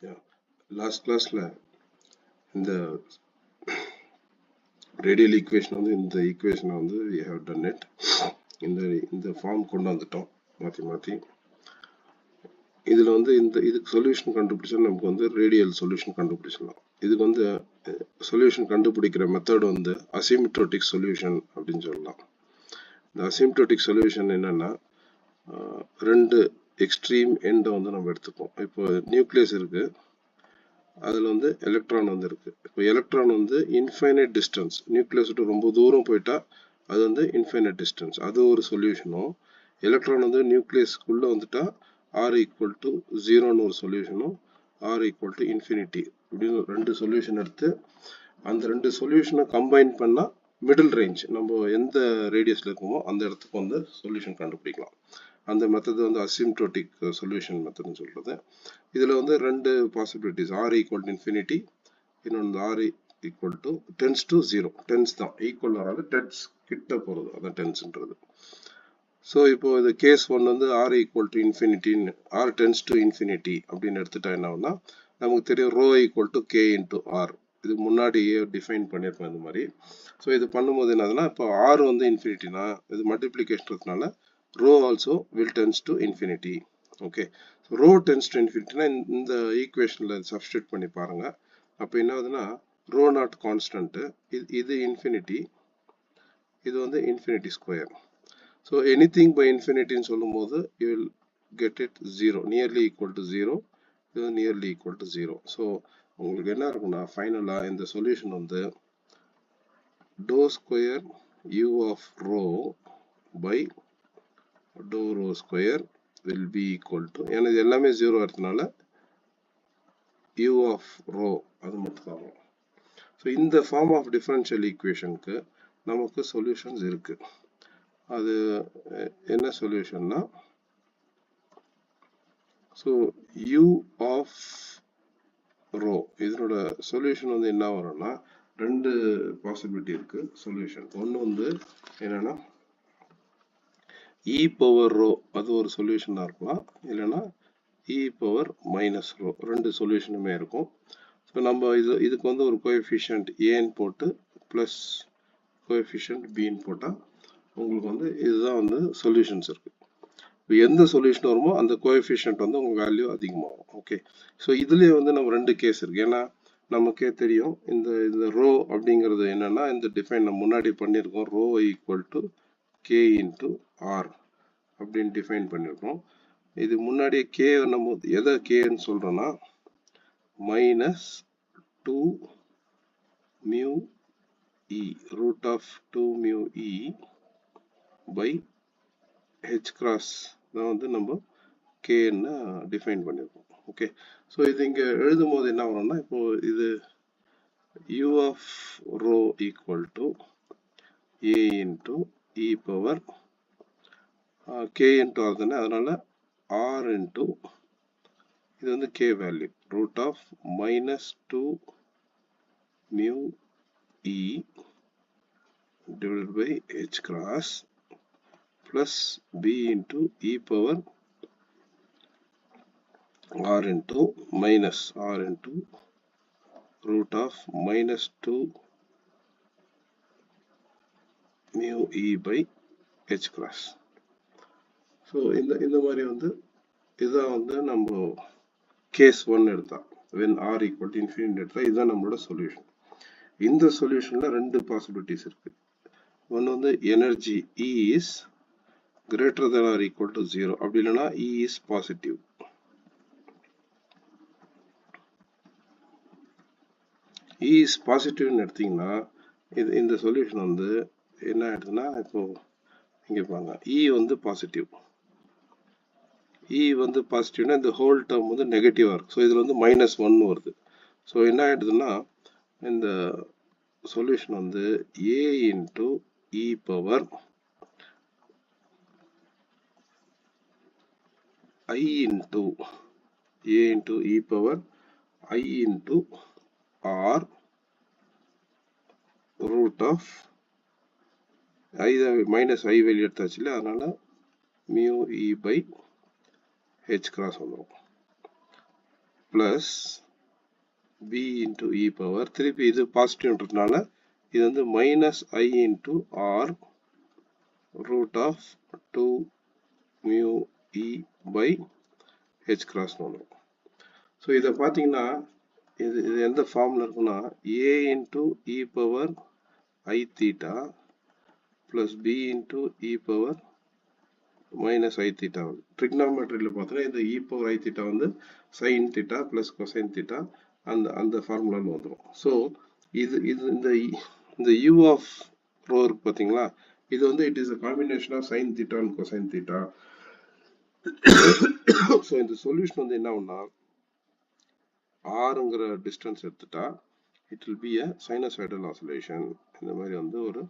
Yeah. Last classல இந்த radial equation வந்து இந்த equation வந்து we have done it. இந்த ஃபார்ம் கொண்டு வந்துட்டோம் மாற்றி இதுல வந்து இதுக்கு சொல்யூஷன் கண்டுபிடிச்சா நமக்கு வந்து ரேடியல் சொல்யூஷன் கண்டுபிடிச்சிடலாம். இதுக்கு வந்து சொல்யூஷன் கண்டுபிடிக்கிற மெத்தட் வந்து அசிம்ப்டோட்டிக் சொல்யூஷன் அப்படின்னு சொல்லலாம். இந்த அசிம்ப்டோட்டிக் சொல்யூஷன் என்னன்னா ரெண்டு எக்ஸ்ட்ரீம் எண்டை வந்து நம்ம எடுத்துப்போம். இப்போ நியூக்ளியஸ் இருக்கு, அதுல வந்து எலக்ட்ரான் வந்து இருக்கு. இப்போ எலக்ட்ரான் வந்து இன்ஃபைனைட் டிஸ்டன்ஸ், நியூக்ளியஸ் விட்டு ரொம்ப தூரம் போயிட்டா அது வந்து இன்ஃபைனைட் டிஸ்டன்ஸ், அது ஒரு சொல்யூஷனும். எலக்ட்ரான் வந்து நியூக்ளியஸ்க்குள்ள வந்துட்டா ஆர் ஈக்குவல் டு 0ன்னு ஒரு சொல்யூஷனும், ஆர் ஈக்குவல் டு இன்ஃபினிட்டி அப்படின்னு ரெண்டு சொல்யூஷன் எடுத்து அந்த ரெண்டு சொல்யூஷனை கம்பைன் பண்ணா மிடில் ரேஞ்ச் நம்ம எந்த ரேடியஸ்ல இருக்குமோ அந்த இடத்துக்கு வந்து சொல்யூஷன் கண்டுபிடிக்கலாம். அந்த மெத்தட் வந்து அசிம்ப்டோட்டிக் சொல்யூஷன் மெத்தட்னு சொல்றது. இதுல வந்து ரெண்டு possibilities, r equal to infinity, இன்னொன்று r equal to tends to 0. Tends தான் ஈக்குவல் வராது, டென்ஸ் கிட்ட போறது அதான் டென்ஸ்ன்றது. ஸோ இப்போ இது கேஸ் ஒன் வந்து ஆர் ஈக்குவல் டு இன்ஃபினிட்டின்னு, ஆர் டென்ஸ் டு இன்ஃபினிட்டி அப்படின்னு எடுத்துட்டா என்ன ஆகும்னா நமக்கு தெரியும் rho equal to k into r. இது முன்னாடியே டிஃபைன் பண்ணியிருப்போம் இந்த மாதிரி. ஸோ இது பண்ணும்போது என்னதுன்னா இப்போ ஆர் வந்து இன்ஃபினிட்டினா இது மல்டிப்ளிகேஷன்றதுனால rho also will tends to infinity. Okay, rho tends to இன்ஃபினிட்டினா இந்த ஈக்குவேஷனில் சப்ஸ்டியூட் பண்ணி பாருங்க. அப்போ என்ன ஆகுதுன்னா ரோ நாட் கான்ஸ்டன்ட்டு, இது இன்ஃபினிட்டி, இது வந்து infinity square. So anything by infinity in சொல்லும்போது you will get it 0, nearly equal to 0, இது nearly equal to 0. So உங்களுக்கு என்ன இருக்குன்னா ஃபைனலா இந்த சொல்யூஷன் வந்து dou square u of rho by dou rho square will be equal to, ஏன்னா இது எல்லாமே 0 எடுத்தனால u of rho அது மட்டும் தான் வரும். ஸோ இந்த ஃபார்ம் ஆஃப் டிஃபரன்ஷியல் ஈக்குவேஷனுக்கு நமக்கு சொல்யூஷன்ஸ் இருக்கு. அது என்ன சொல்யூஷன்னா ஸோ u of rho இதனோட சொல்யூஷன் வந்து என்ன வரும்னா ரெண்டு பாசிபிலிட்டி இருக்கு சொல்யூஷன். ஒன்று வந்து என்னன்னா e பவர் ரோ அது ஒரு சொல்யூஷனாக இருக்கலாம், இல்லைன்னா e பவர் மைனஸ் ரோ, ரெண்டு சொல்யூஷனுமே இருக்கும். ஸோ நம்ம இதுக்கு வந்து ஒரு கோஎஃபிஷியன்ட் ஏன்னு போட்டு ப்ளஸ் கோஎஃபிஷியன்ட் பின்னு போட்டால் உங்களுக்கு வந்து இதுதான் வந்து சொல்யூஷன்ஸ் இருக்கு. எந்த சொல்யூஷன் வருமோ அந்த கோஎஃபிஷியன்ட் வந்து உங்க வேல்யூ அதிகமாகும். ஓகே, ஸோ இதுலேயே வந்து நம்ம ரெண்டு கேஸ் இருக்கு. ஏன்னா நமக்கே தெரியும் இந்த ரோ அப்படிங்கிறது என்னன்னா இந்த டிஃபைன் நம்ம முன்னாடி பண்ணியிருக்கோம், rho equal to K into R அப்படின்னு டிஃபைன் பண்ணியிருக்கோம். இது முன்னாடியே கே நம்ம எதை கேன்னு சொல்றோம்னா minus 2 mu E, root of 2 mu E by H cross தான் வந்து நம்ம கேன்னு டிஃபைன் பண்ணியிருக்கோம். ஓகே, ஸோ இது இங்கே எழுதும் போது என்ன வரும்னா இப்போ இது u of rho equal to a into e power k into r தானே, அதனால r into இது வந்து k value root of minus 2 mu e divided by h cross plus b into e power r into minus r into root of minus 2 mu e by h cross. So இந்த மாதிரி வந்து இதுதான் வந்து நம்ம case one எடுத்தா when r equal to infinity எடுத்தா இதுதான் நம்மளோட சொல்யூஷன். இந்த சொல்யூஷன்ல ரெண்டு பாசிபிலிட்டிஸ் இருக்கு. ஒன்று வந்து energy E is greater than or equal to 0, அப்படி இல்லைன்னா E is positive. E is பாசிட்டிவ்னு எடுத்தீங்கன்னா இந்த சொல்யூஷன் வந்து என்ன ஆயிடுதுன்னா இப்போ இங்கே பாருங்க E வந்து பாசிட்டிவ், E வந்து பாசிட்டிவ்னா இந்த ஹோல் டேர்ம் வந்து நெகட்டிவா இருக்கு. ஸோ இதுல வந்து -1 வருது. ஸோ என்ன ஆயிடுதுன்னா இந்த சொல்யூஷன் வந்து a into E power i into a into E power i into r root of i minus i வெளியே எடுத்தாச்சு இல்லை, அதனால mu E by H cross வந்துடும். plus b into e power திருப்பி இது பாசிட்டிவ்ன்றதுனால இது வந்து minus I into r root of 2 mu e by h cross வரும். ஸோ இதை பார்த்தீங்கன்னா இது எந்த ஃபார்மில் இருக்குன்னா a into e power I theta plus b into e power minus I theta. ட்ரிக்னாமெட்ரியில் பார்த்தோன்னா இந்த e power I theta வந்து sin theta plus cosine theta அந்த ஃபார்முலாவில் வந்துடும். ஸோ இது இந்த u of rho இருக்கு பார்த்தீங்களா, இது வந்து it is a combination of sin theta and cosine theta. So இந்த சொல்யூஷன் வந்து என்ன ஆகும்னா ஆறுங்கிற டிஸ்டன்ஸ் எடுத்துட்டா it will be a sinusoidal oscillation. இந்த மாதிரி வந்து ஒரு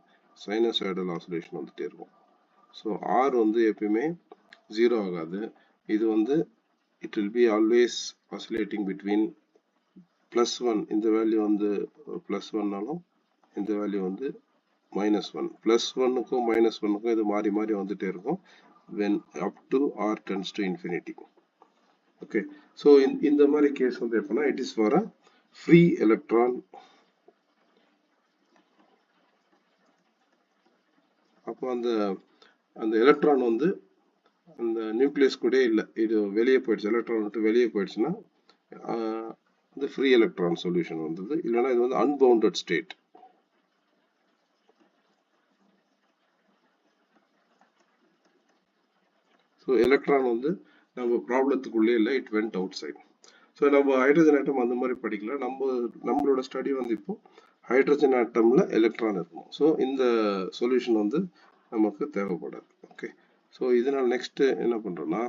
சைனசாய்டல் ஆசிலேஷன் வந்துட்டே இருக்கும். ஸோ ஆர் வந்து எப்பயுமே 0 ஆகாது. இது வந்து it will be always oscillating between +1, இந்த வேல்யூ வந்து +1னாலும் இந்த வேல்யூ வந்து -1. +1க்கும் -1க்கும் இது மாறி மாறி வந்துட்டே இருக்கும் when up to r tends to infinity. Okay, so இந்த மாதிரி கேஸ் வந்து எப்படின்னா it is for a free electron. அப்போ அந்த எலக்ட்ரான் வந்து அந்த நியூக்ளியஸ் கூட இல்லை, இது வெளியே போயிடுச்சு, எலக்ட்ரான் விட்டு வெளியே போயிடுச்சுன்னா இந்த ஃப்ரீ எலக்ட்ரான் சொல்யூஷன் வந்தது. இல்லைன்னா இது வந்து அன்பவுண்டட் ஸ்டேட். ஸோ எலக்ட்ரான் வந்து நம்ம ப்ராப்ளத்துக்குள்ளே இல்லை, it went outside. So நம்ம ஹைட்ரஜன் ஆட்டம் அந்த மாதிரி படிக்கல. நம்மளோட ஸ்டடி வந்து இப்போ ஹைட்ரஜன் ஆட்டம்ல எலக்ட்ரான் இருக்கும். ஸோ இந்த சொல்யூஷன் வந்து நமக்கு தேவைப்படாது. ஓகே, ஸோ இதனால் நெக்ஸ்ட் என்ன பண்றோம்னா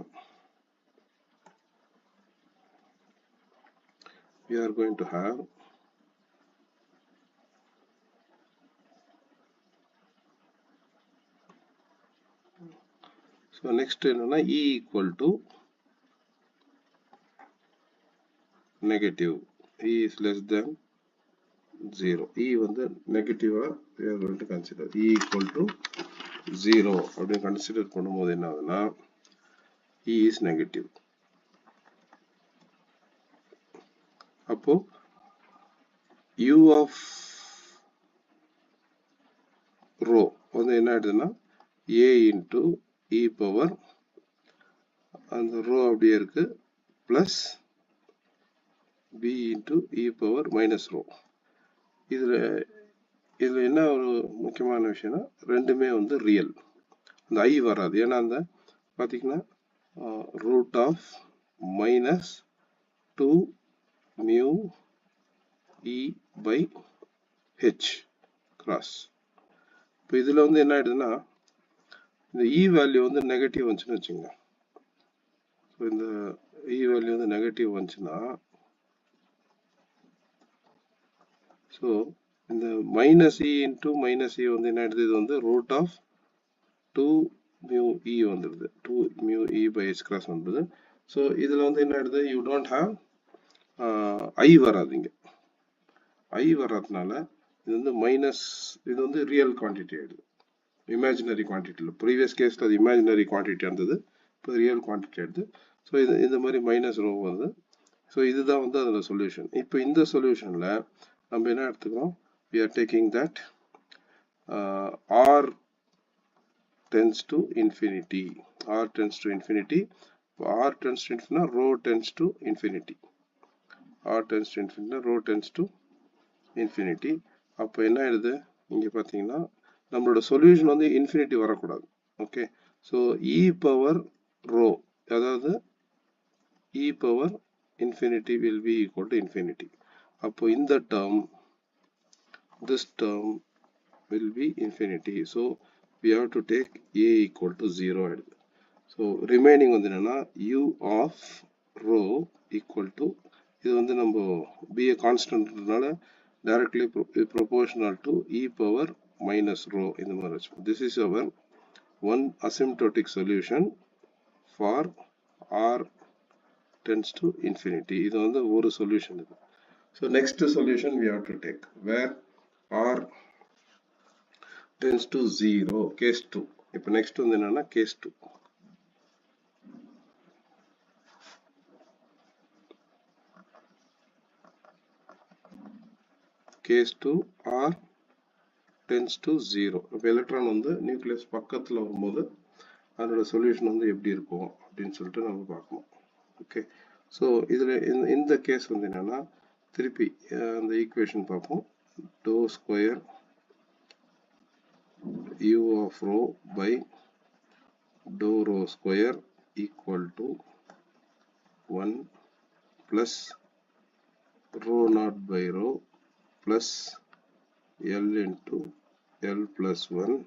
we are going to have so next என்னன்னா E equal to negative, E is less than 0. E வந்து நெகட்டிவா we are going to consider E equal to 0 அப்படி கன்சிடர் பண்ணும்போது என்ன ஆகுதுன்னா E is negative. அப்போ U of rho வந்து என்ன ஆயிடுதுன்னா A into E power அந்த ரோ அப்படியே இருக்கு plus B into E power minus rho. இதுல என்ன ஒரு முக்கியமான விஷயம்னா ரெண்டுமே வந்து ரியல், அந்த I வராது. ஏன்னா அந்த பார்த்தீங்கன்னா root of -2 mu E by H cross. இப்போ இதில் வந்து என்ன ஆயிடுதுன்னா இந்த E வேல்யூ வந்து நெகட்டிவ் வந்துச்சுன்னு வச்சுங்க. ஸோ இந்த E வேல்யூ வந்து நெகட்டிவ் வந்துச்சுன்னா ஸோ இந்த -E into -E வந்து என்ன ஆயிடுது, இது வந்து ரூட் ஆஃப் 2 mu E வந்துடுது, 2 mu E by H cross வந்துடுது. ஸோ இதில் வந்து என்ன ஆயிடுது, யூ டோன்ட் ஹாவ் I வராதுங்க. I வராதுனால இது வந்து இது வந்து ரியல் குவான்டிட்டி ஆயிடுது, இமேஜினரி குவான்டிட்டி இல்லை. ப்ரீவியஸ் கேஸில் அது இமேஜினரி குவான்டிட்டி இருந்தது, இப்போ ரியல் குவான்டிட்டி ஆயிடுது. ஸோ இந்த மாதிரி -ρ வருது. ஸோ இதுதான் வந்து அதில் சொல்யூஷன். இப்போ இந்த சொல்யூஷனில் நம்ம என்ன எடுத்துக்கிறோம், we are taking that r tends to infinity. R tends to infinity. R tends to infinity, rho tends to infinity. R tends to infinity, rho tends to infinity. அப்போ என்ன ஆயிடுது, இங்கே பார்த்தீங்கன்னா நம்மளோட சொல்யூஷன் வந்து இன்ஃபினிட்டி வரக்கூடாது. Okay, so E power rho, அதாவது E power infinity will be equal to infinity. அப்போ இந்த term, this term will be infinity. So we have to take A equal to 0 ஆயிடுது. So remaining வந்து என்னன்னா U of rho equal to, இது வந்து நம்ம B a constantனால directly proportional to E power minus rho இந்த மாதிரி வச்சுக்கோம். This is our one asymptotic solution for R tends to infinity. இது வந்து ஒரு solution இது. So next solution we have to take where R tends to 0, case 2. இப்போ next வந்து என்னன்னா case 2. case 2 r tends to 0. இப்போ எலக்ட்ரான் வந்து nucleus பக்கத்தில் வரும்போது அதோட சொல்யூஷன் வந்து எப்படி இருக்கும் அப்படின்னு சொல்லிட்டு நம்ம பார்க்கணும். ஓகே, ஸோ இதில் இந்த கேஸ் வந்து என்னென்னா திருப்பி அந்த ஈக்குவேஷன் பார்ப்போம். To square u of rho by dou rho square equal to 1 plus rho naught by rho plus L into L plus 1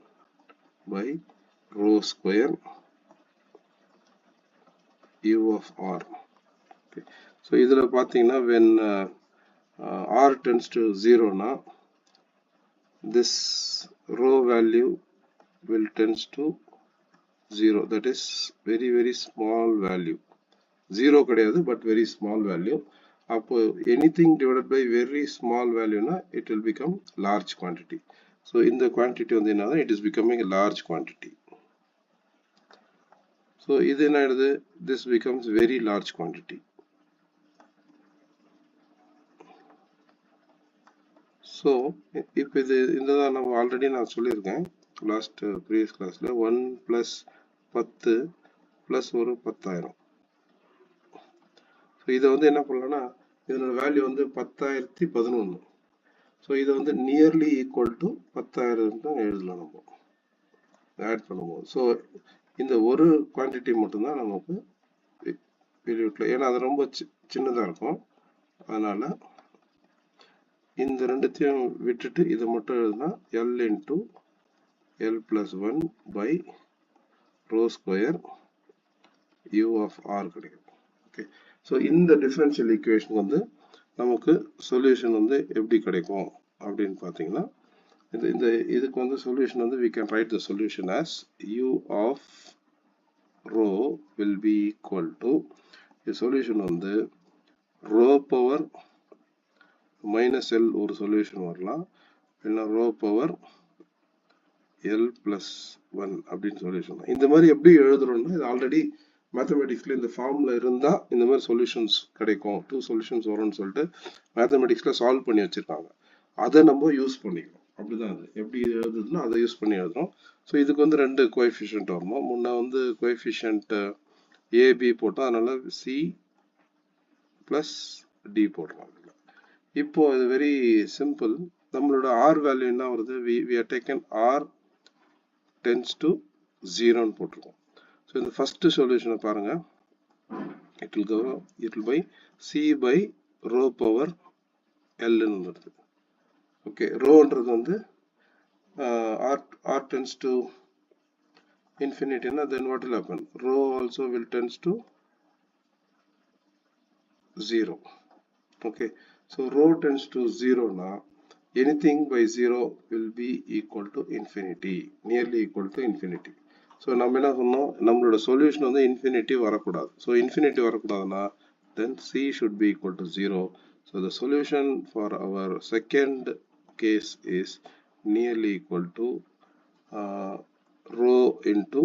by rho square u of r. Okay. So இதில் பார்த்தீங்கன்னா when r tends to 0 na this rho value will tends to 0, that is very small value. 0 கிடையாது but very small value. அப்போ anything divided by very small value na it will become large quantity. So in the quantity வந்து என்னன்னா it is becoming a large quantity. So இது என்ன ஆயிடுது, this becomes very large quantity. So இப்போ இது இந்த நம்ம ஆல்ரெடி நான் சொல்லியிருக்கேன் லாஸ்ட் ப்ரீவியஸ் கிளாஸ்ல 1 plus 10 plus ஒரு 10,000. ஸோ இதை வந்து என்ன பண்ணலாம்னா இதனோட வேல்யூ வந்து 10,011. ஸோ இதை வந்து நியர்லி ஈக்குவல் டு 10,000 தான் எழுதலாம் நம்ம ஆட் பண்ணும்போது. ஸோ இந்த ஒரு குவான்டிட்டி மட்டும்தான் நமக்கு வெளியூட்டில், ஏன்னா அது ரொம்ப சின்னதாக இருக்கும். அதனால இந்த ரெண்டுத்தையும் விட்டுட்டு இதை மட்டும் எழுதுனா L into L plus 1 by rho square u of r கிடைக்கும். ஓகே, ஸோ இந்த டிஃபரன்ஷியல் ஈக்குவேஷன் வந்து நமக்கு சொல்யூஷன் வந்து எப்படி கிடைக்கும் அப்படின்னு பார்த்தீங்கன்னா இதுக்கு வந்து சொல்யூஷன் வந்து we can write the solution as u of rho will be equal to, the solution வந்து rho power minus L ஒரு சொல்யூஷன் வரலாம், இல்லைன்னா rho power L plus 1 அப்படின்னு சொல்யூஷன். இந்த மாதிரி எப்படி எழுதுறோம்னா இது ஆல்ரெடி மேத்தமெட்டிக்ஸ்ல இந்த ஃபார்ம்ல இருந்தா இந்த மாதிரி சொல்யூஷன்ஸ் கிடைக்கும், 2 சொல்யூஷன்ஸ் வரும்னு சொல்லிட்டு மேத்தமெட்டிக்ஸ்ல சால்வ் பண்ணி வச்சிருக்காங்க. அதை நம்ம யூஸ் பண்ணிக்கிறோம். அப்படிதான் அது எப்படி எழுதுதுன்னா அதை யூஸ் பண்ணி எழுதுறோம். ஸோ இதுக்கு வந்து 2 கோஎஃபிஷியன்ட் வரணும். முன்ன வந்து கோஎஃபிஷியன்ட் ஏபி போட்டோம், அதனால சி பிளஸ் டி போடுறோம். இப்போ இது வெரி சிம்பிள். நம்மளோட ஆர் வேல்யூ என்ன வருது, we are taken r tends to 0 ன்னு போட்டிருக்கோம். ஸோ இந்த ஃபர்ஸ்ட் சொல்யூஷனை பாருங்க, it will by c by rho power L ன்னு வருது. ஓகே, ரோன்றது வந்து r tends to infinity na, then what will happen, rho also will tends to 0. Okay, so rho tends to 0 na anything by 0 will be equal to infinity, nearly equal to infinity. So நம்ம என்ன சொன்னோம், நம்மளோட solution வந்து infinity வரக்கூடாது. So infinity வரக்கூடாதுன்னா then c should be equal to 0. So the solution for our second case is nearly equal to rho into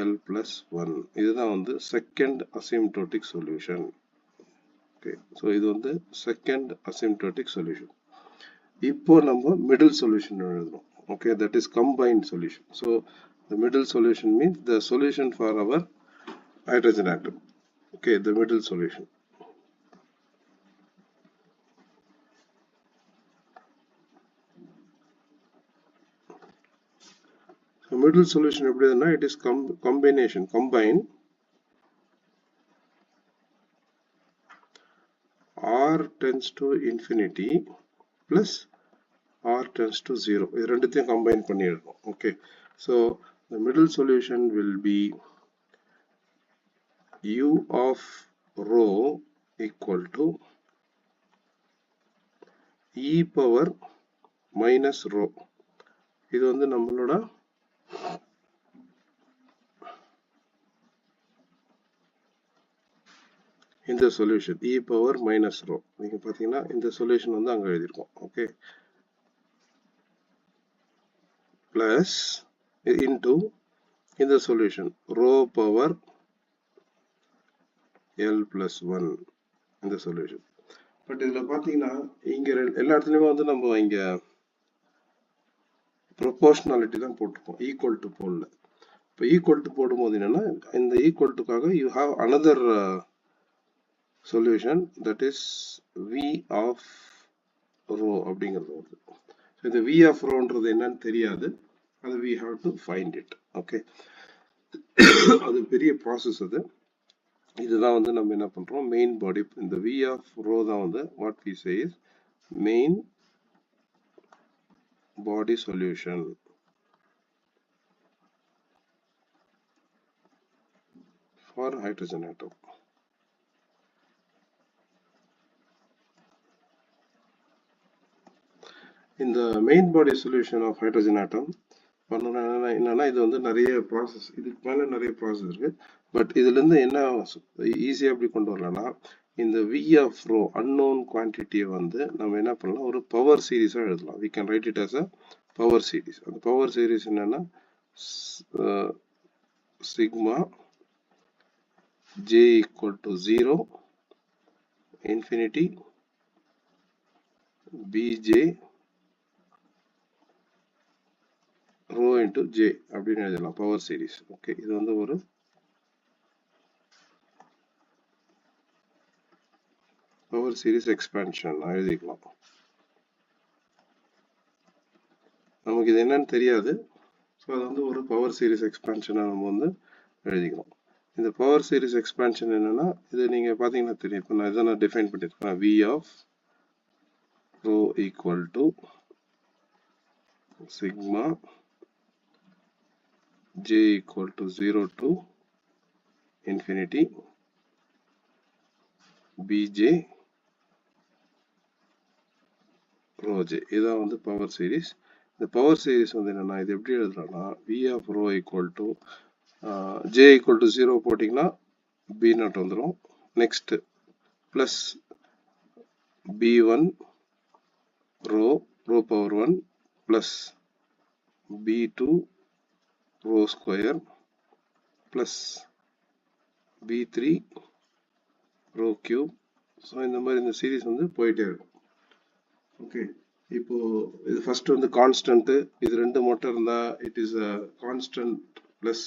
L plus 1. இதுதான் வந்து second asymptotic solution. Okay, so இது வந்து செகண்ட் asymptotic solution. இப்போ நம்ம middle solution எழுதணும். Okay, that is combined solution. So the middle solution means the solution for our hydrogen atom. Okay, the middle solution. So middle solution எப்படின்னா it is combination, combine r tends to infinity plus r tends to 0. இது ரெண்டுத்தையும் combine பண்ணி எழுதும். Okay, so the middle solution will be u of rho equal to e power minus rho. இது வந்து நம்மளோட இந்த solution e power minus rho. நீங்க பாத்தீங்கன்னா இந்த சொல்யூஷன் வந்து அங்க எழுதிருக்கோம். ஓகே, பிளஸ் இன்டு இந்த solution rho power L plus 1 இந்த சொல்யூஷன் பட் இதுல பாத்தீங்கன்னா இங்க எல்லா இடத்துலயுமே வந்து நம்ம இங்க ப்ரொபோர்ஷனாலிட்டி தான் போட்டிருப்போம், ஈக்குவல் டு போடல. இப்போ ஈக்குவல் டு போடும்போது என்னன்னா இந்த ஈக்குவல் டுக்காக you have another solution, that is v of rho அப்படிங்கிறது வருது. இந்த v of rhoன்றது என்னன்னு தெரியாது, அது we have to find it. Okay, அது பெரிய ப்ராசஸ். அது இதுதான் வந்து நம்ம என்ன பண்றோம், மெயின் பாடி. இந்த v of rho தான் வந்து what we say is main body solution for hydrogen atom. இந்த main body solution of hydrogen atom பண்ணணும்னா என்னன்னா, இது வந்து நிறைய ப்ராசஸ், இதுக்கு மேல நிறைய ப்ராசஸ் இருக்கு. பட் இதுல இருந்து என்ன ஈஸியா எப்படி கொண்டு வரலாம்னா, இந்த v of rho unknown quantity வந்து நம்ம என்ன பண்ணலாம், ஒரு பவர் சீரிஸா எழுதலாம். we can write it as a power series. அந்த பவர் சீரிஸ் என்னன்னா sigma j equal to 0 infinity bj rho into j அப்படின்னு எழுதலாம், பவர் சீரிஸ். ஓகே, இது வந்து ஒரு பவர் சீரிஸ் எக்ஸ்பான்ஷன் எழுதிக்கலாம். நமக்கு இது என்னன்னு தெரியாது, ஸோ அது வந்து ஒரு பவர் சீரிஸ் எக்ஸ்பான்ஷனை நம்ம வந்து எழுதிக்கலாம். இந்த பவர் சீரிஸ் எக்ஸ்பான்ஷன் என்னன்னா, இது நீங்க பாத்தீங்கன்னா தெரியும். இப்போ நான் இதை நான் டிஃபைன் பண்ணிருக்கேன், v of rho equal to sigma j equal to 0 to infinity bj rho j. இதான் வந்து பவர் சீரிஸ். இந்த பவர் சீரிஸ் வந்து என்னன்னா, இது எப்படி எழுதலாம்னா, v of rho equal to j equal to 0 போட்டிங்கன்னா b நாட் வந்துடும். Next plus b1 rho power 1 plus b2 rho square plus b3 rho cube. So இந்த மாதிரி இந்த சீரிஸ் வந்து போயிட்டே இருக்கும். ஓகே, இப்போ இது ஃபர்ஸ்ட் வந்து கான்ஸ்டன்ட், இது ரெண்டு மட்டும் இருந்தா it is a constant plus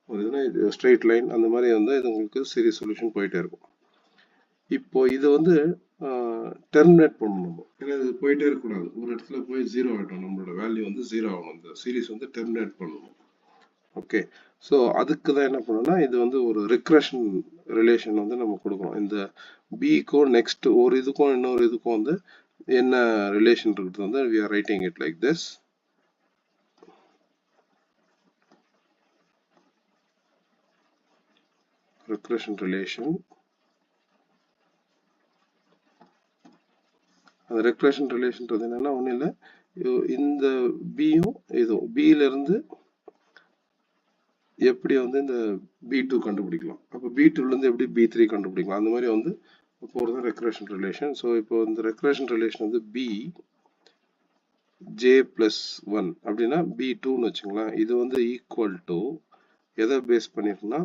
ஒரு இதுனா ஸ்ட்ரெயிட் லைன், அந்த மாதிரி வந்து இது உங்களுக்கு சீரிஸ் சொல்யூஷன் போயிட்டே இருக்கும். இப்போ இது வந்து டெர்மினேட் பண்ணணும், ஏன்னா இது போயிட்டே இருக்கக்கூடாது, ஒரு இடத்துல போய் ஜீரோ ஆகிடும், நம்மளோட வேல்யூ வந்து ஜீரோ ஆகணும், இந்த சீரிஸ் வந்து டெர்மினேட் பண்ணணும். ஓகே, ஸோ அதுக்கு தான் என்ன பண்ணணும்னா, இது வந்து ஒரு ரிக்ரெஷன் ரிலேஷன் வந்து நம்ம கொடுக்கணும். இந்த பிக்கும் நெக்ஸ்ட் ஒரு இதுக்கும் இன்னொரு இதுக்கும் வந்து என்ன ரிலேஷன் இருக்குது வந்து we are writing it like this. Regression relation. அந்த ரெக்ரெஷன் ரிலேஷன் என்னன்னா ஒன்றும் இல்லை, இந்த பியும் இதுவும் பியில இருந்து எப்படி வந்து இந்த b2 கண்டுபிடிக்கலாம், அப்போ b2ல இருந்து எப்படி b3 கண்டுபிடிக்கலாம், அந்த மாதிரி வந்து போகிறது ரெக்ரெஷன் ரிலேஷன். ஸோ இப்போ இந்த ரெக்ரெஷன் ரிலேஷன் வந்து b j plus 1 அப்படின்னா b2ன்னு வச்சுங்களேன். இது வந்து ஈக்குவல் டு எதை பேஸ் பண்ணிருக்குன்னா,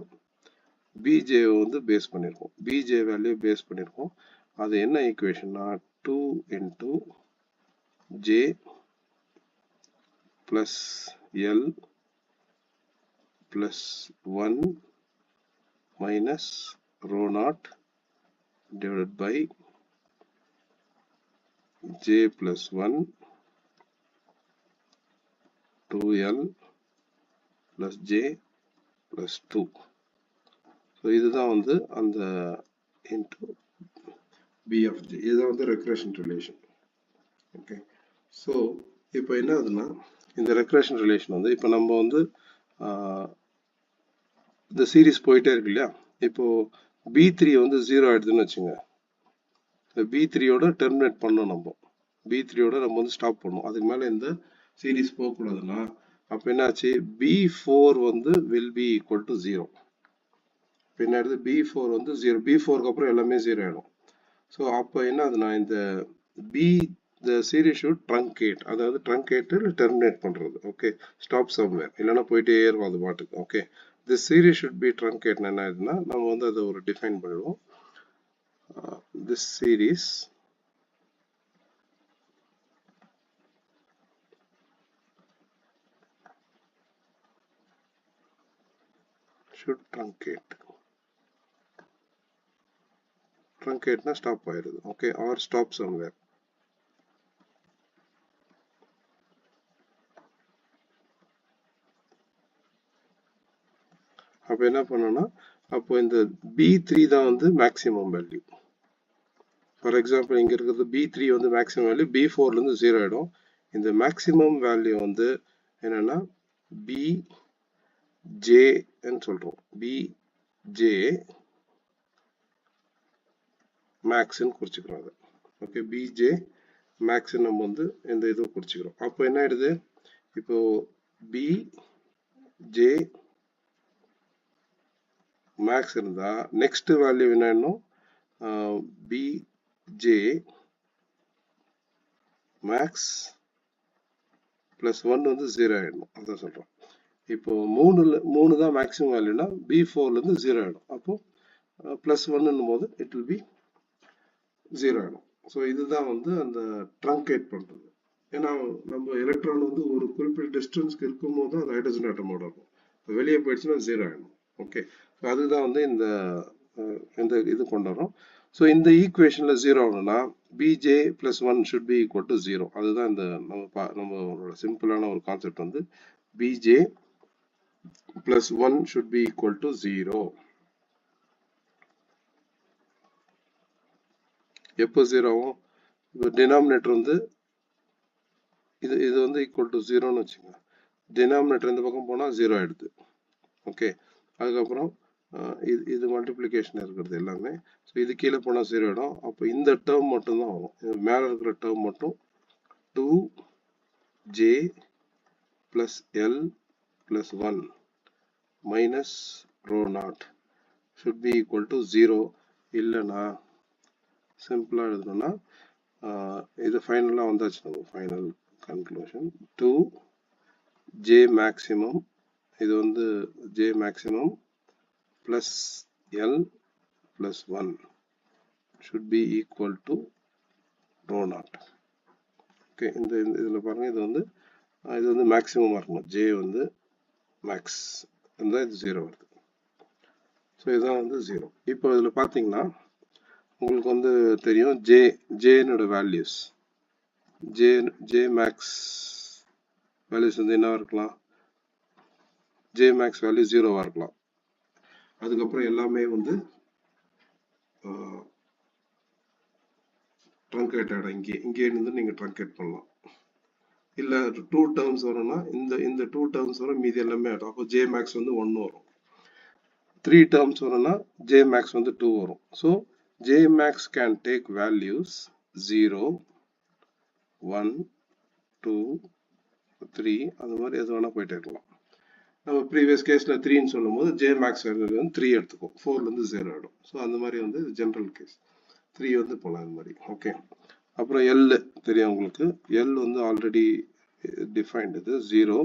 bj வந்து பேஸ் பண்ணிருக்கோம், bj வேல்யூ பேஸ் பண்ணிருக்கோம். அது என்ன ஈக்குவேஷன்னா 2 into j plus l plus 1 minus rho naught divided by j plus 1 2l plus j plus 2. So இதுதான் வந்து அந்த into b of j, இதுதான் வந்து ரெக்ரெஷன் ரிலேஷன். ஓகே, ஸோ இப்போ என்ன ஆகுதுன்னா, இந்த ரெக்ரெஷன் ரிலேஷன் வந்து இப்போ நம்ம வந்து இந்த சீரிஸ் போயிட்டே இருக்கு இல்லையா, இப்போ b3 வந்து 0 ஆயிடுதுன்னு வச்சுங்க, இந்த b3யோட டெர்மினேட் பண்ணணும், நம்ம b3யோட நம்ம வந்து ஸ்டாப் பண்ணணும், அதுக்கு மேலே இந்த சீரிஸ் போகக்கூடாதுன்னா அப்போ என்னாச்சு, b4 வந்து will be equal to 0. பின்னாடி b4 வந்து 0, b4க்கு அப்புறம் எல்லாமே 0 ஆயிடும். ஸோ அப்போ என்ன ஆகுதுன்னா, இந்த the series should truncate, அதாவது truncate இல்லை terminate பண்றது. ஓகே, ஸ்டாப் சம்வேர், இல்லைன்னா போயிட்டே இருக்கும் அது பாட்டுக்கு. Okay, this series should be truncate என்ன ஆகுதுன்னா, நம்ம வந்து அதை ஒரு டிஃபைன் பண்ணிடுவோம். This series should truncate. Truncate na stop ஆயிருது. Okay, or stop somewhere. அப்ப என்ன பண்ணணும்னா அப்போ இந்த B3 தான் வந்து மேக்ஸிமம் வேல்யூ. ஃபார் எக்ஸாம்பிள் இங்க இருக்கிறது B3 வந்து மேக்ஸிமம் வேல்யூ, B4 ல இருந்து 0 ஆயிடும். இந்த மேக்ஸிமம் வேல்யூ வந்து என்னன்னா BJ ன்னு சொல்றோம். BJ max ன்னு குறிச்சுக்கிறோம் அதை. ஓகே, BJ max நம்ம வந்து இந்த இது குறிச்சுக்கிறோம். அப்போ என்ன ஆயிடுது, இப்போ BJ max இருந்தா நெக்ஸ்ட் வேல்யூ என்ன, BJ max plus 1 வந்து 0 ஆயிடணும். அதான் சொல்றோம். இப்போ மூணு தான் மேக்ஸிமம் வேல்யூனா B4 ல இருந்து 0 ஆயிடும். அப்போ பிளஸ் 1 போது இட் வில் பி 0 ஆயிடும். ஸோ இதுதான் வந்து அந்த ட்ரங்கேட் பண்றது. ஏன்னா நம்ம எலக்ட்ரான் வந்து ஒரு குறிப்பிட்ட டிஸ்டன்ஸ்க்கு இருக்கும்போது அது ஹைட்ரஜன் ஆட்டமோட இருக்கும். வெளியே போயிடுச்சுன்னா 0 ஆயிடும். ஓகே, அதுதான் வந்து இந்த இது கொண்டு வரோம். ஸோ இந்த ஈக்குவேஷன்ல 0 ஆகணும்னா BJ plus 1 should be equal to 0. அதுதான் இந்த நம்ம சிம்பிளான ஒரு கான்செப்ட் வந்து BJ plus 1 should be equal to 0. எப்போ 0 ஆகும், இப்போ டினாமினேட்டர் வந்து இது வந்து ஈக்குவல் டு 0ன்னு வச்சுக்கோங்க. டினாமினேட்டர் இந்த பக்கம் போனால் 0 ஆயிடுது. ஓகே, அதுக்கப்புறம் இது மல்டிப்ளிகேஷன் இருக்கிறது எல்லாமே. ஸோ இது கீழே போனால் 0 ஆயிடும். அப்போ இந்த டேர்ம் மட்டும்தான் வரும். இது மேலே இருக்கிற டேர்ம் மட்டும் 2J plus L plus 1 minus rho naught should be equal to 0. இல்லைனா சிம்பிளாக எழுதணும்னா இது ஃபைனலாக வந்தாச்சு. நம்ம ஃபைனல் கன்க்ளூஷன் 2J மேக்ஸிமம், இது வந்து J maximum plus L plus 1 should be equal to rho naught. Okay, இதில் பாருங்கள், இது வந்து மேக்ஸிமமாக இருக்கணும். J வந்து மேக்ஸ் இருந்தால் இது 0 வருது. ஸோ இதுதான் வந்து 0. இப்போ இதில் பார்த்தீங்கன்னா உங்களுக்கு வந்து தெரியும் ஜேனோட வேல்யூஸ், ஜே மேக்ஸ் வேல்யூஸ் வந்து என்ன இருக்கலாம், ஜே மேக்ஸ் வேல்யூ 0வா இருக்கலாம். அதுக்கப்புறம் எல்லாமே வந்து ட்ரங்கேட் ஆகிடும். இங்கே இருந்து நீங்கள் ட்ரங்கேட் பண்ணலாம். இல்லை 2 டேர்ம்ஸ் வரும்னா இந்த 2 டேர்ம்ஸ் வரும், மீதி எல்லாமே ஆகிடும். அப்போ ஜே மேக்ஸ் வந்து 1 வரும். 3 டேர்ம்ஸ் வரும்னா ஜே மேக்ஸ் வந்து 2 வரும். So J max can take values 0, 1, 2, 3 அந்த மாதிரி எது வேணா போயிட்டே இருக்கலாம். நம்ம ப்ரீவியஸ் கேஸில் 3ன்னு சொல்லும் போது J max வேல்யூ வந்து 3 எடுத்துக்கும், 4லேருந்து 0 ஆகிடும். ஸோ அந்த மாதிரி வந்து ஜென்ரல் கேஸ் 3 வந்து போகலாம் இந்த மாதிரி. ஓகே, அப்புறம் L தெரியும் உங்களுக்கு. L வந்து ஆல்ரெடி டிஃபைன்டு, இது 0,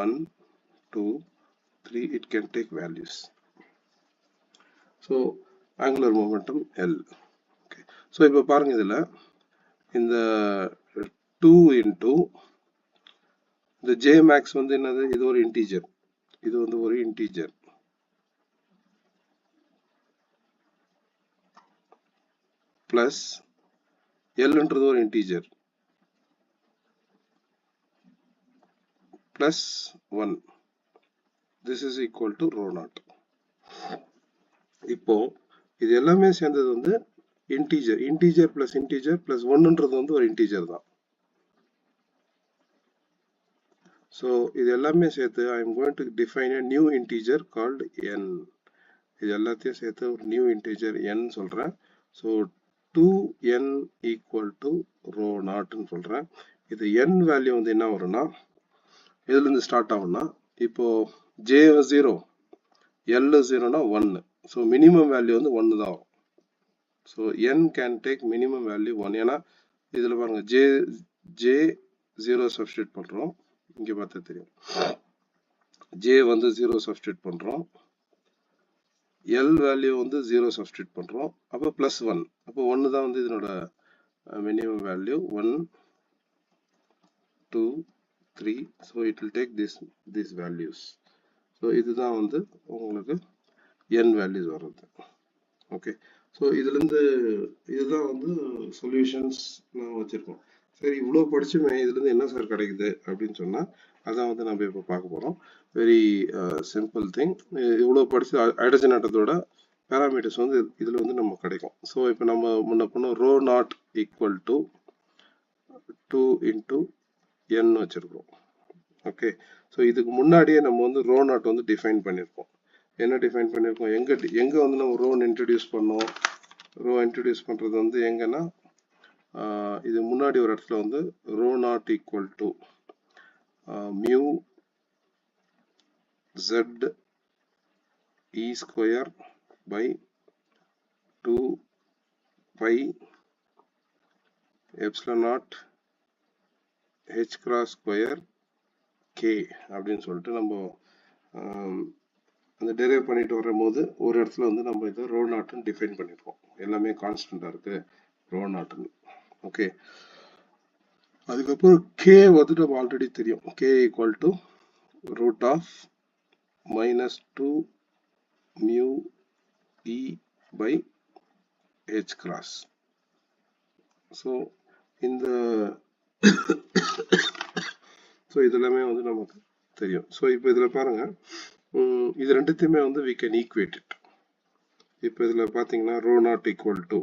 1, 2, 3 it can take values. So angular momentum L. Okay, so இப்போ பாருங்க, இதில் இந்த 2 into இந்த J max வந்து என்னது, இது ஒரு இன்டீஜர், இது வந்து ஒரு இன்டீஜர் பிளஸ் Lன்றது ஒரு integer plus 1. This is equal to rho naught. இப்போ இது எல்லாமே சேர்ந்தது வந்து இன்டீஜர் பிளஸ் இன்டீஜர் பிளஸ் 1ன்றது வந்து ஒரு இன்டீஜர் தான். ஸோ இது எல்லாமே சேர்த்து I am going to define a new integer called n. இது எல்லாத்தையும் சேர்த்து ஒரு நியூ இன்டீஜர் n சொல்கிறேன். So 2n equal to rho நாட்னு சொல்கிறேன். இது n வேல்யூ வந்து என்ன வரும்னா, இதுலேருந்து ஸ்டார்ட் ஆகும்னா, இப்போ J 0, L 0னா 1. So minimum value வந்து 1 தான் வரும். So n can take minimum value 1. ஏன்னா இதில் பாருங்கள், J 0 சப்ஸ்டியூட் பண்ணுறோம், இங்கே பார்த்தா தெரியும். J வந்து 0 சப்ஸ்டியூட் பண்ணுறோம், L வேல்யூ வந்து 0 சப்ஸ்டியூட் பண்ணுறோம், அப்போ ப்ளஸ் 1. அப்போ 1 தான் வந்து இதனோட minimum value. 1, 2, 3. So it will take these values. So so இதுதான் வந்து உங்களுக்கு n வேல்யூஸ் வர்றது. ஓகே, ஸோ இதுலேருந்து இதுதான் வந்து சொல்யூஷன்ஸ் நான் வச்சுருக்கோம். சரி, இவ்வளோ படிச்சுமே இதுலேருந்து என்ன சார் கிடைக்குது அப்படின்னு சொன்னால் அதான் வந்து நம்ம இப்போ பார்க்க போகிறோம். Very simple thing. இவ்வளோ படிச்சு ஹைட்ரஜன் ஆட்டத்தோட பேராமீட்டர்ஸ் வந்து இதில் வந்து நம்ம கிடைக்கும். ஸோ இப்போ நம்ம முன்ன பண்ணோம் rho not equal to 2 into n வச்சுருக்கோம். ஓகே, ஸோ இதுக்கு முன்னாடியே நம்ம வந்து ரோ நாட் வந்து டிஃபைன் பண்ணியிருக்கோம். என்ன டிஃபைன் பண்ணியிருக்கோம், எங்கே வந்து நம்ம ரோன் இன்ட்ரடியூஸ் பண்ணோம். ரோ இன்ட்ரடியூஸ் பண்ணுறது வந்து எங்கன்னா இது முன்னாடி ஒரு இடத்துல வந்து rho not equal to mu z e square by 2 by epsilon not h cross square k அப்படின்னு சொல்லிட்டு நம்ம அந்த டெரைவ் பண்ணிட்டு வரும்போது ஒரு இடத்துல வந்து நம்ம இதை ரோ நாட்னு டிஃபைன் பண்ணியிருக்கோம். எல்லாமே கான்ஸ்டண்டா இருக்கு ரோ நாட்னு. ஓகே, அதுக்கப்புறம் k வந்து நம்ம ஆல்ரெடி தெரியும். k equal to root of minus 2 mu e by h cross. So இந்த ஸோ இதெல்லாமே வந்து நமக்கு தெரியும். ஸோ இப்போ இதில் பாருங்க, இது ரெண்டுத்தையுமே வந்து we can equate it. இப்போ இதில் பார்த்தீங்கன்னா rho not equal to,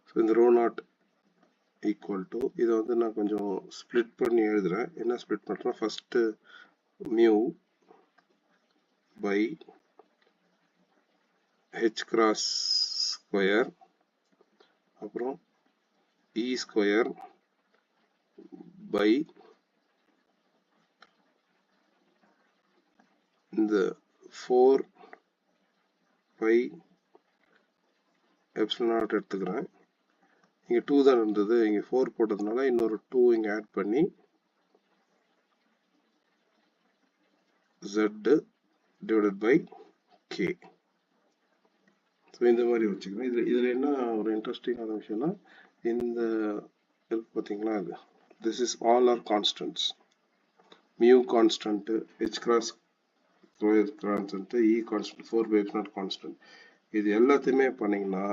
so இந்த ரோ நாட் ஈக்குவல் டு இதை வந்து நான் கொஞ்சம் ஸ்ப்ளிட் பண்ணி எழுதுறேன். என்ன ஸ்ப்ளிட் பண்ணுறேன், first mu by H cross square, அப்புறம் இ ஸ்கொயர் பை இந்த 4 பை எப்சிலன் நாட் எடுத்துக்கிறேன். இங்கே 2 தான் இருந்தது, இங்கே 4 போட்டதுனால இன்னொரு 2 இங்கே ஆட் பண்ணி z divided by k. So இந்த மாதிரி வச்சுக்கிறேன். இதில் என்ன ஒரு இன்ட்ரெஸ்டிங்கான விஷயம்னா, இந்த பார்த்தீங்களா, இது this is all are constants. Mu constant, h cross constant, e constant, 4 by epsilon naught constant. இது எல்லாத்தையுமே பண்ணீங்கன்னா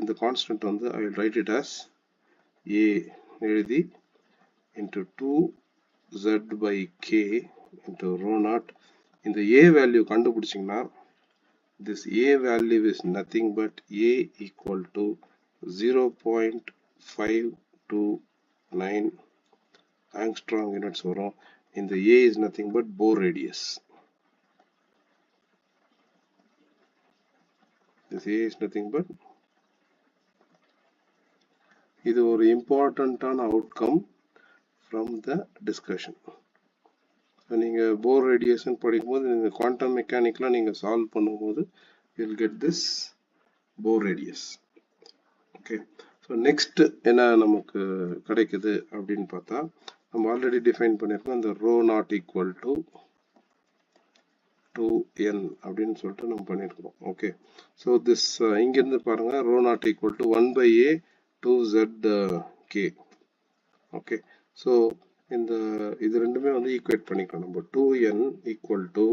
இந்த கான்ஸ்டன்ட் வந்து I will write it as a எழுதி into 2z by k into rho naught. இந்த a வேல்யூ கண்டுபிடிச்சிங்கன்னா this a value is nothing but a equal to 0.529 angstrom units வரும். இந்த a is nothing but Bohr radius. This a is nothing but, இது ஒரு இம்பார்ட்டன்டான outcome from the discussion. நீங்கள் போர் radiation படிக்கும்போது நீங்கள் குவாண்டம் மெக்கானிக்லாம் நீங்கள் சால்வ் பண்ணும்போது you'll get this Bohr radius. Okay, so next என்ன நமக்கு கிடைக்குது அப்படின்னு பார்த்தா, நம்ம ஆல்ரெடி டிஃபைன் பண்ணியிருக்கோம் இந்த rho not equal to 2n அப்படின்னு சொல்லிட்டு நம்ம பண்ணியிருக்கிறோம். ஓகே, ஸோ திஸ் இங்கேருந்து பாருங்க, rho not equal to 1 by a 2zk. Okay, so இந்த இது ரெண்டுமே வந்து ஈக்குவேட் பண்ணிக்கலாம் நம்ம. 2n equal to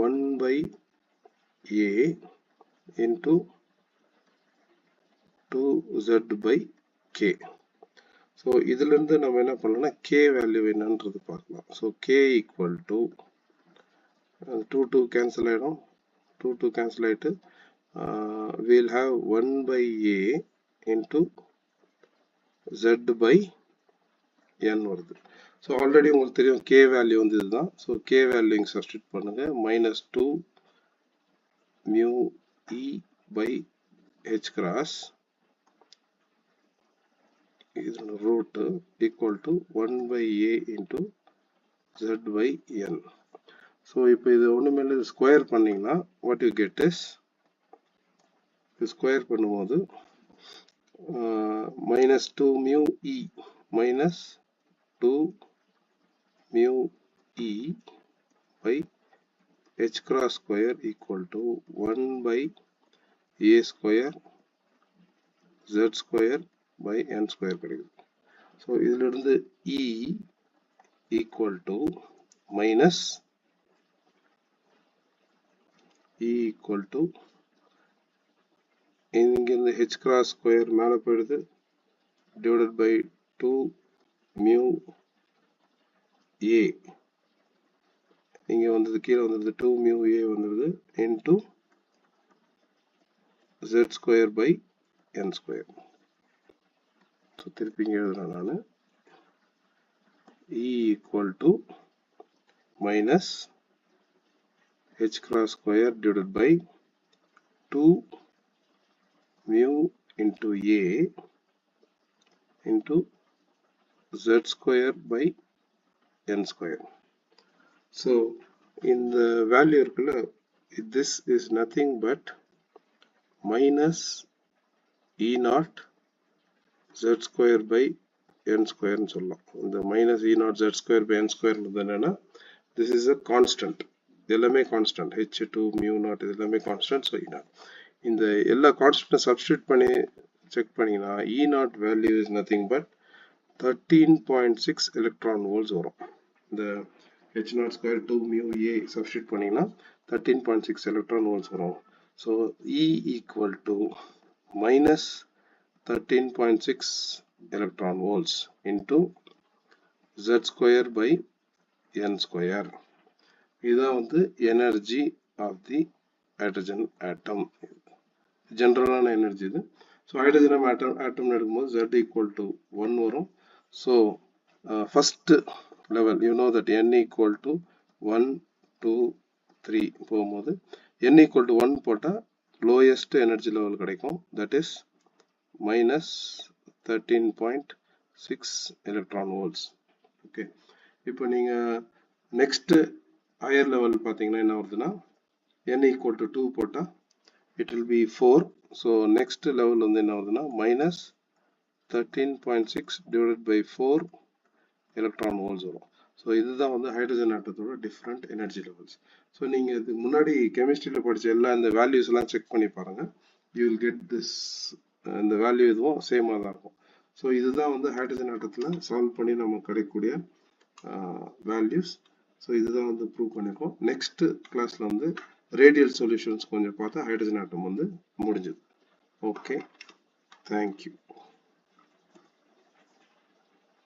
1 by a into 2z by k. So இதுலேருந்து நம்ம என்ன பண்ணலாம்னா k வேல்யூ என்னன்றது பார்க்கலாம். So k equal to 2 cancel ஆகிடும், 2 கேன்சல் ஆகிட்டு we'll have 1 by a into z by n வருது. ஸோ ஆல்ரெடி உங்களுக்கு தெரியும் k வேல்யூ வந்து இதுதான். ஸோ k வேல்யூ இங்கே சப்ஸ்டிட் பண்ணுங்க, minus 2 mu e by H cross இதோட root equal to 1 by a into z by n. So இப்போ இது ஒன்றுமே இல்லை, ஸ்கொயர் பண்ணிங்கன்னா what you get is, square பண்ணும்போது minus 2 mu e minus 2 mu E by h cross square equal to 1 by a square z square by n square கிடைக்குது. So இதிலிருந்து E equal to minus E equal to இங்கிருந்து h cross square மேலே போயிடுது divided by 2 mu a இங்க வந்தது கீழே வந்தது 2 mu a வந்தது into z square by n square. So திருப்பி இங்கே எழுதுறேன் நான் E equal to minus h cross square divided by 2 mu into a into z square by n square. So in the value இருக்குல்ல, this is nothing but minus E naught z square by n square னு சொல்லலாம். இந்த minus E naught z square by n square என்னன்னா, this is a constant. எல்லாமே constant. h2 mu naught இது எல்லாமே constant. So E naught. இந்த எல்லா constant substitute பண்ணி check பண்ணினா E naught value is nothing but 13.6 electron volts வரும். இந்த h naught square 2 mu a substitute பண்ணினா 13.6 electron volts வரும். So E equal to minus 13.6 electron volts into z square by n square. இதுதான் வந்து energy of the hydrogen atom. ஜெனரலான energy இது. So hydrogen atom எடுக்கும்போது z equal to 1 வரும். So first level you know that n equal to 1 2 3 போகும்போது n equal to 1 போட்டால் lowest energy level கிடைக்கும். That is minus 13.6 electron volts. Okay, இப்போ நீங்கள் next higher level பார்த்தீங்கன்னா என்ன வருதுன்னா n equal to 2 போட்டால் it will be 4. So next level வந்து என்ன வருதுன்னா minus 13.6 divided by 4 electron volts வரும். ஸோ இதுதான் வந்து ஹைட்ரஜன் ஆட்டத்தோட டிஃப்ரெண்ட் எனர்ஜி லெவல்ஸ். ஸோ நீங்கள் இது முன்னாடி கெமிஸ்ட்ரியில் படித்த எல்லா இந்த வேல்யூஸ் எல்லாம் செக் பண்ணி பாருங்க. You will get this. இந்த வேல்யூ இதுவும் சேமாக தான் இருக்கும். ஸோ இதுதான் வந்து ஹைட்ரஜன் ஆட்டத்தில் சால்வ் பண்ணி நம்ம கிடைக்கக்கூடிய வேல்யூஸ். ஸோ இதுதான் வந்து ப்ரூவ் பண்ணியிருக்கோம். நெக்ஸ்ட் கிளாஸில் வந்து ரேடியல் சொல்யூஷன்ஸ் கொஞ்சம் பார்த்தா ஹைட்ரஜன் ஆட்டம் வந்து முடிஞ்சது. Okay, thank you.